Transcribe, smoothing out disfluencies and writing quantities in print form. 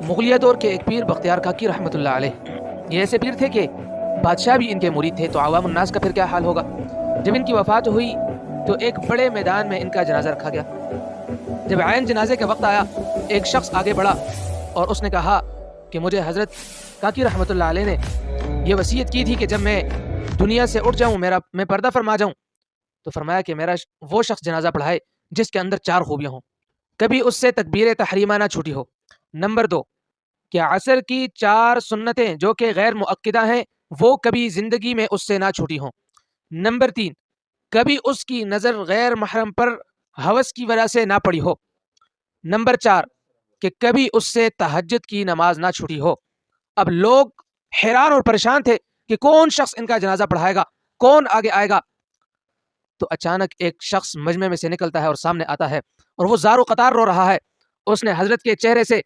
مغلیہ دور کے ایک پیر بختیار کاکی رحمۃ اللہ علیہ، یہ ایسے پیر تھے کہ بادشاہ بھی ان کے مرید تھے، تو عوام الناس کا پھر کیا حال ہوگا۔ جب ان کی وفات ہوئی تو ایک بڑے میدان میں ان کا جنازہ رکھا گیا۔ جب عین جنازے کا وقت آیا، ایک شخص آگے بڑھا اور اس نے کہا کہ مجھے حضرت کاکی رحمۃ اللہ علیہ نے یہ وصیت کی تھی کہ جب میں دنیا سے اٹھ جاؤں، میں پردہ فرما جاؤں، تو فرمایا کہ میرا وہ شخص جنازہ پڑھائے جس کے اندر 4 خوبیاں ہوں، کبھی اس سے تکبیر تحریمہ نہ چھوٹی ہو۔ نمبر 2، کہ عصر کی 4 سنتیں جو کہ غیر مؤکدہ ہیں وہ کبھی زندگی میں اس سے نہ چھوٹی ہوں۔ نمبر 3، کبھی اس کی نظر غیر محرم پر ہوس کی وجہ سے نہ پڑی ہو۔ نمبر 4، کہ کبھی اس سے تہجد کی نماز نہ چھوٹی ہو۔ اب لوگ حیران اور پریشان تھے کہ کون شخص ان کا جنازہ پڑھائے گا، کون آگے آئے گا۔ تو اچانک ایک شخص مجمع میں سے نکلتا ہے اور سامنے آتا ہے، اور وہ زار و قطار رو رہا ہے۔ اس نے حضرت کے چہرے سے